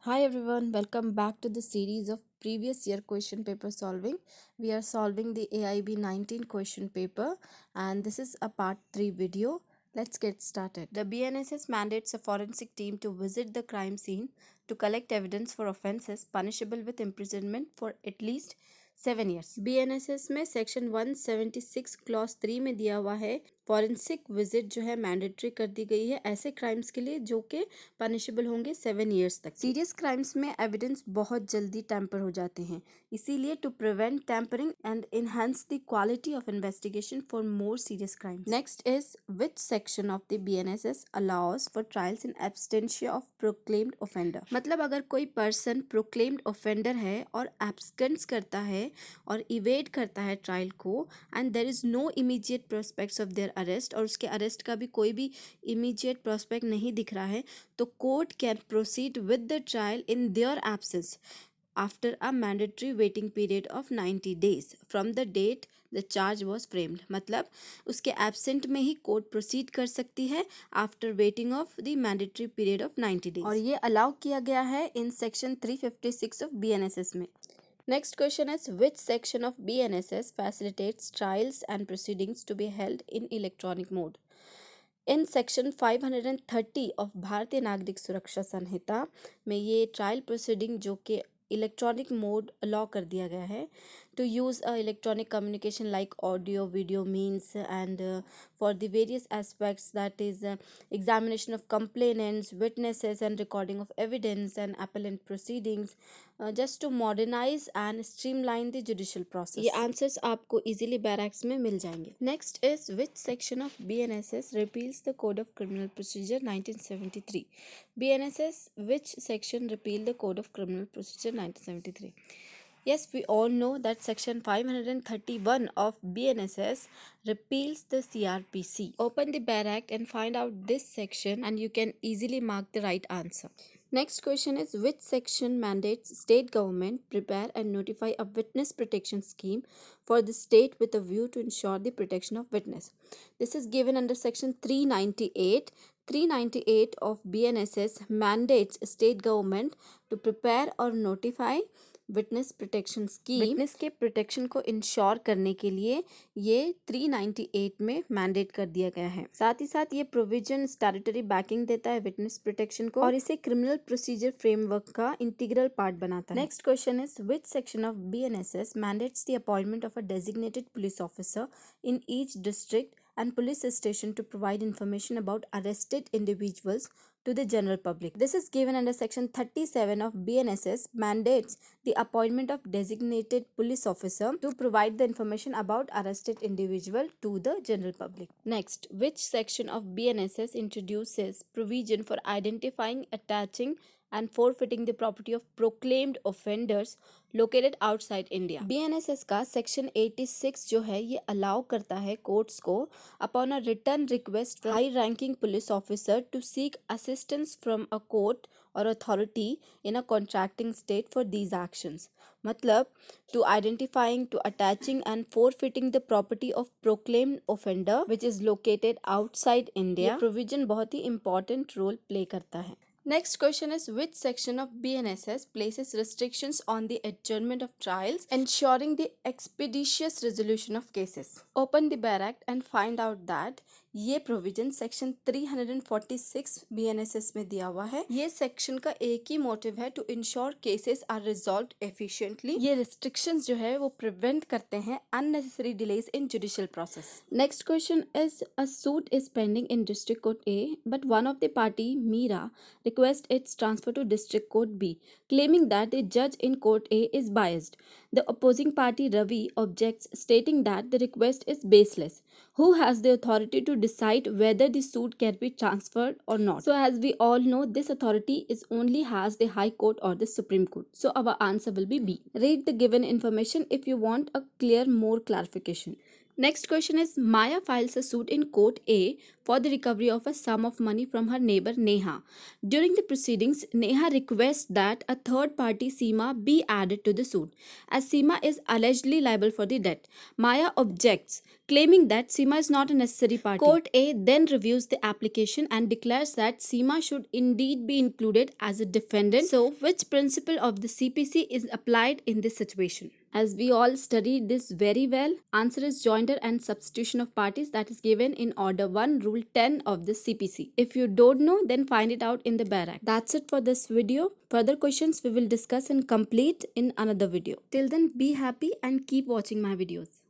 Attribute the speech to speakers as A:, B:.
A: Hi everyone, welcome back to the series of previous year question paper solving. We are solving the AIB 19 question paper and this is a part 3 video. Let's get started. The BNSS mandates a forensic team to visit the crime scene to collect evidence for offences punishable with imprisonment for at least 7 years. BNSS में section 176 clause 3 में दिया हुआ है forensic visit जो है mandatory कर दी गई है ऐसे क्राइम्स के लिए जो कि पनिशेबल होंगे 7 ईयर्स तक। सीरियस क्राइम्स में एविडेंस बहुत जल्दी टैंपर हो जाते हैं, इसीलिए to prevent tampering and enhance the quality of investigation for more serious crimes. Next is which section of the BNSS allows for trials in absentia of proclaimed offender. मतलब अगर कोई पर्सन प्रोक्लेम्ड ऑफेंडर है और abstains करता है और evade करता है ट्रायल को and there is no immediate prospects of their arrest और उसके अरेस्ट का भी कोई भी इमीडिएट प्रोस्पेक्ट नहीं दिख रहा है, तो court can proceed with the trial in their absence after a mandatory waiting period of 90 days from the date the charge was framed. मतलब उसके एब्सेंट में ही कोर्ट प्रोसीड कर सकती है after waiting of the mandatory period of 90 days और ये allow किया गया है इन सेक्शन 356 ऑफ BNSS में। Next question is which section of BNSS facilitates trials and proceedings to be held in electronic mode? In section 530 of भारतीय नागरिक सुरक्षा संहिता में ये ट्रायल प्रोसीडिंग जो कि इलेक्ट्रॉनिक मोड अलाउ कर दिया गया है to use electronic communication like audio video means and for the various aspects, that is examination of complainants, witnesses and recording of evidence and appellant proceedings, just to modernize and streamline the judicial process। ये answers आपको easily barracks में मिल जाएंगे। Next is which section of BNSS repeals the Code of Criminal Procedure 1973? BNSS which section repealed the Code of Criminal Procedure 1973? Yes, we all know that section 531 of BNSS repeals the CRPC. Open the barrack and find out this section and you can easily mark the right answer. Next question is which section mandates state government prepare and notify a witness protection scheme for the state with a view to ensure the protection of witness. This is given under section 398. 398 of BNSS mandates state government to prepare or notify witness protection scheme. Witness के protection को ensure करने के लिए ये 398 में mandate कर दिया गया है। साथ ही साथ ये प्रोविजन स्टैट्यूटरी बैकिंग देता है विटनेस प्रोटेक्शन को और इसे क्रिमिनल प्रोसीजर फ्रेमवर्क का इंटीग्रल पार्ट बनाता है। Next question is which section of BNSS mandates the appointment of a designated police officer in each district and police station to provide information about arrested individuals to the general public. This is given under section 37 of BNSS mandates the appointment of designated police officer to provide the information about arrested individual to the general public. Next, which section of BNSS introduces provision for identifying, attaching and forfeiting the property of proclaimed offenders located outside India? BNSS का section 86 जो है ये allow करता है courts को upon a written request high ranking police officer to seek assistance from a court और authority in a contracting state for these actions. मतलब to identifying, to attaching and forfeiting the property of proclaimed offender which is located outside India. Provision बहुत ही important role play करता है। Next question is which section of BNSS places restrictions on the adjournment of trials, ensuring the expeditious resolution of cases? Open the barrack and find out that ये provision section 346 BNSS में दिया हुआ है। ये section का एक ही motive है to insure cases are resolved efficiently. ये रिस्ट्रिक्शंस जो है वो प्रिवेंट करते हैं unnecessary delays in judicial process. Next question is a suit is pending in district court A but one of the party Meera request its transfer to district court B, claiming that the judge in court A is biased. The opposing party Ravi objects, stating that the request is baseless. Who has the authority to decide whether the suit can be transferred or not? So as we all know, this authority is only has the High Court or the Supreme Court. So our answer will be B. Read the given information if you want a more clarification. Next question is Maya files a suit in court A for the recovery of a sum of money from her neighbor Neha. During the proceedings, Neha requests that a third party Seema be added to the suit as Seema is allegedly liable for the debt. Maya objects, claiming that Seema is not a necessary party. Court A then reviews the application and declares that Seema should indeed be included as a defendant. So, which principle of the CPC is applied in this situation? As we all studied this very well, answer is joinder and substitution of parties that is given in order 1 rule 10 of the CPC. If you don't know, then find it out in the Bare Act. That's it for this video. Further questions we will discuss and complete in another video. Till then, be happy and keep watching my videos.